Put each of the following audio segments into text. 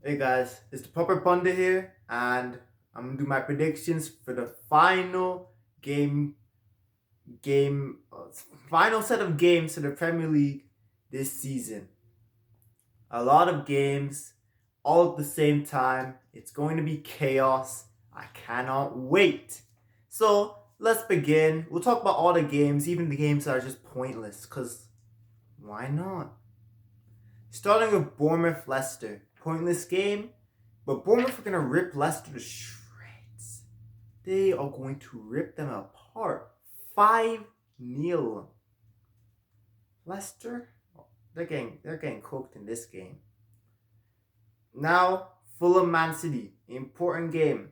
Hey guys, it's the Proper Pundit here, and I'm gonna do my predictions for the game, game, final set of games to the Premier League this season. A lot of games, all at the same time. It's going to be chaos. I cannot wait. So let's begin. We'll talk about all the games, even the games that are just pointless, cause why not? Starting with Bournemouth Leicester, pointless game. But Bournemouth are going to rip Leicester to shreds. They are going to rip them apart. 5-0. Leicester, they're getting cooked in this game. Now, Fulham Man City. Important game.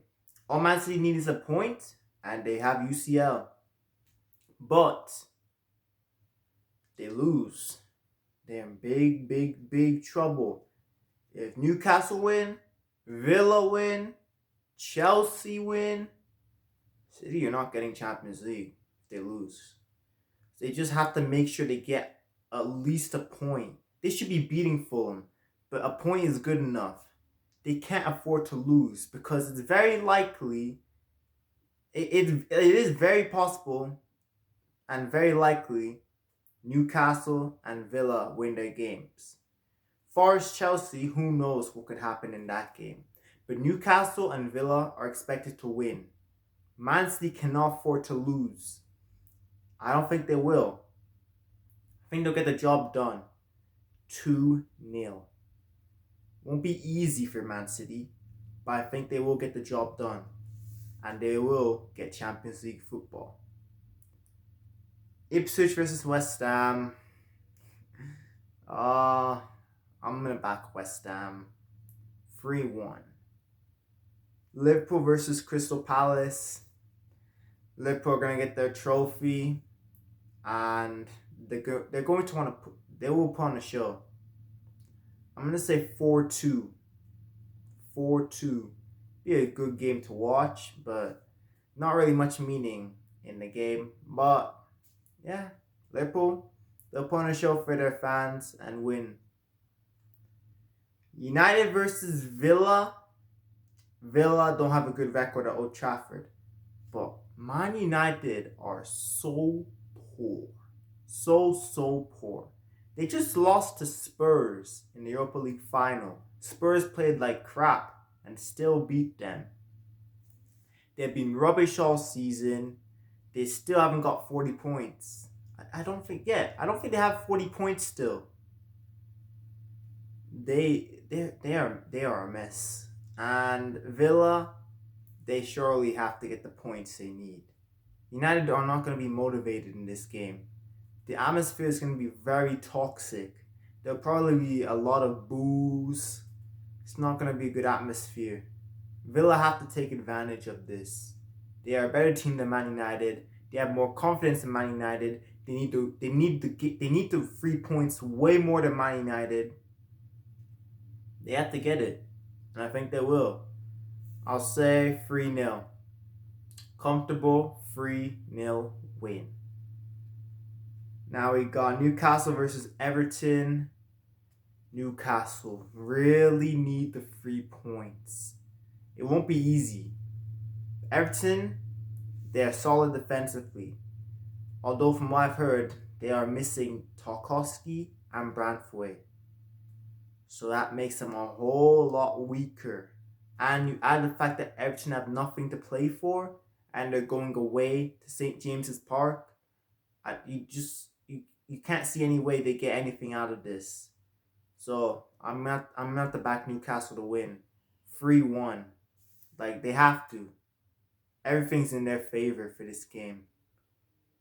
All Man City need is a point, and they have UCL. But they lose. They're in big, big, big trouble. If Newcastle win, Villa win, Chelsea win, City are not getting Champions League if they lose. They just have to make sure they get at least a point. They should be beating Fulham, but a point is good enough. They can't afford to lose because it's very likely, it is very possible and very likely Newcastle and Villa win their games. Forest Chelsea, who knows what could happen in that game. But Newcastle and Villa are expected to win. Man City cannot afford to lose. I don't think they will. I think they'll get the job done. 2-0. Won't be easy for Man City, but I think they will get the job done. And they will get Champions League football. Ipswich versus West Ham. Uh, I'm going to back West Ham. 3-1. Liverpool versus Crystal Palace. Liverpool are going to get their trophy. And they're going to want to they will put on a show. I'm gonna say 4-2. 4-2. Be a good game to watch, but not really much meaning in the game. But yeah, Liverpool, they'll put on a show for their fans and win. United versus Villa. Villa don't have a good record at Old Trafford. But Man United are so poor. So poor. They just lost to Spurs in the Europa League final. Spurs played like crap and still beat them. They've been rubbish all season. They still haven't got 40 points. I don't think they have 40 points still. They are a mess. And Villa, they surely have to get the points they need. United are not going to be motivated in this game. The atmosphere is going to be very toxic. There'll probably be a lot of boos. It's not going to be a good atmosphere. Villa have to take advantage of this. They are a better team than Man United. They have more confidence than Man United. They need the 3 points way more than Man United. They have to get it, and I think they will. I'll say 3-0. Comfortable 3-0 win. Now we got Newcastle versus Everton. Newcastle really need the 3 points. It won't be easy. Everton, they are solid defensively. Although from what I've heard, they are missing Tarkowski and Brantford. So that makes them a whole lot weaker. And you add the fact that Everton have nothing to play for and they're going away to St. James's Park. You can't see any way they get anything out of this. So I'm not to back Newcastle to win. 3-1. Like they have to. Everything's in their favor for this game.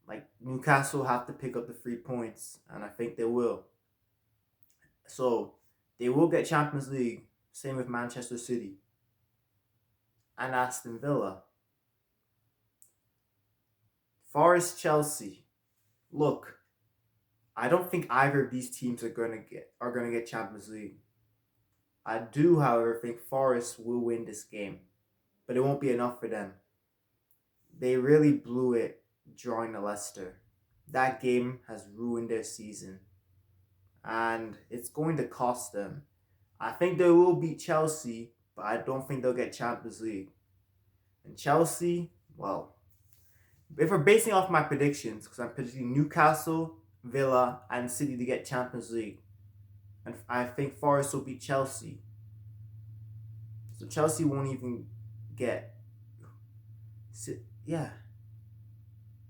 Like Newcastle have to pick up the 3 points, and I think they will. So they will get Champions League. Same with Manchester City and Aston Villa. Forest Chelsea. Look, I don't think either of these teams are gonna get Champions League. I do, however, think Forest will win this game, but it won't be enough for them. They really blew it drawing to Leicester. That game has ruined their season, and it's going to cost them. I think they will beat Chelsea, but I don't think they'll get Champions League. And Chelsea, well, if we're basing off my predictions, because I'm predicting Newcastle, Villa, and City to get Champions League, and I think Forest will beat Chelsea. So Chelsea won't even get, yeah,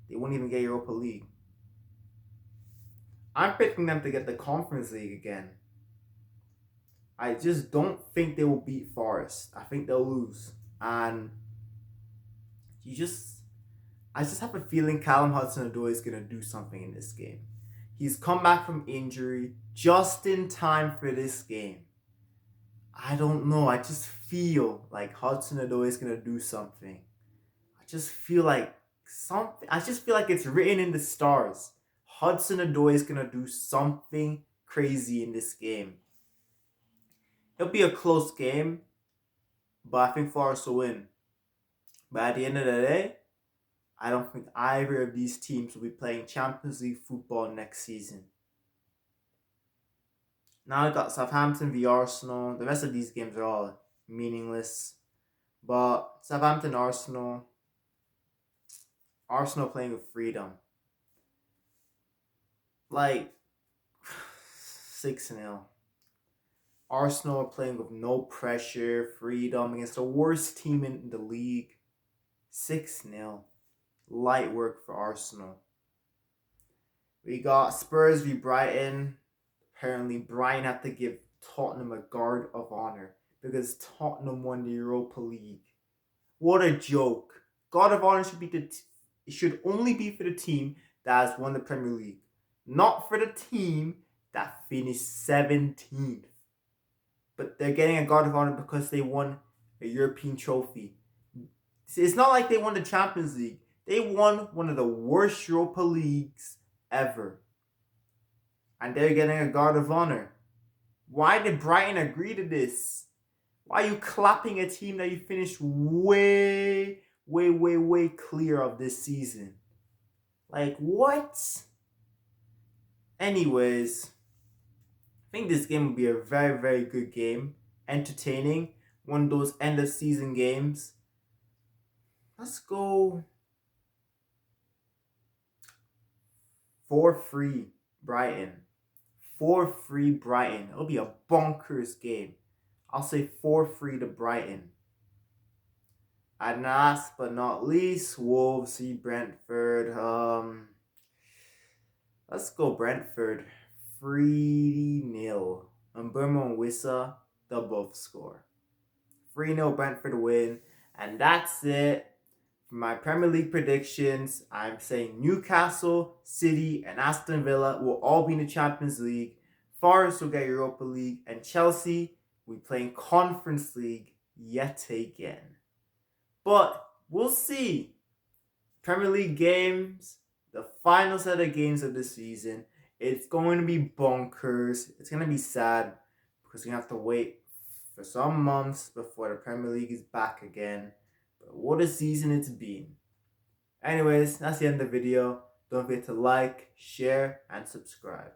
they won't even get Europa League. I'm picking them to get the Conference League again. I just don't think they will beat Forest. I think they'll lose. And you just I just have a feeling Callum Hudson-Odoi is gonna do something in this game. He's come back from injury just in time for this game. I don't know. I just feel like Hudson-Odoi is gonna do something. I just feel like something. I just feel like it's written in the stars. Hudson-Odoi is gonna do something crazy in this game. It'll be a close game, but I think Forest will win. But at the end of the day, I don't think either of these teams will be playing Champions League football next season. Now I got Southampton v Arsenal. The rest of these games are all meaningless. But Southampton, Arsenal playing with freedom. Like 6-0. Arsenal are playing with no pressure, freedom against the worst team in the league. 6-0. Light work for Arsenal. We got Spurs v Brighton. Apparently, Brighton have to give Tottenham a guard of honor because Tottenham won the Europa League. What a joke! Guard of honor should only be for the team that has won the Premier League, not for the team that finished 17th. But they're getting a guard of honor because they won a European trophy. It's not like they won the Champions League. They won one of the worst Europa Leagues ever. And they're getting a guard of honor. Why did Brighton agree to this? Why are you clapping a team that you finished way clear of this season? Like, what? Anyways, I think this game will be a very good game. Entertaining. One of those end of season games. Let's go 4-3 Brighton. 4-3 Brighton. It'll be a bonkers game. I'll say 4-3 to Brighton. And last but not least, Wolves v Brentford. Let's go Brentford. 3-0. And Burma and Wissa, they'll both score. 3-0 Brentford win. And that's it. For my Premier League predictions, I'm saying Newcastle, City, and Aston Villa will all be in the Champions League. Forest will get Europa League. And Chelsea will be playing Conference League yet again. But we'll see. Premier League games, the final set of games of the season. It's going to be bonkers. It's going to be sad because we have to wait for some months before the Premier League is back again. But what a season it's been. Anyways, that's the end of the video. Don't forget to like, share, and subscribe.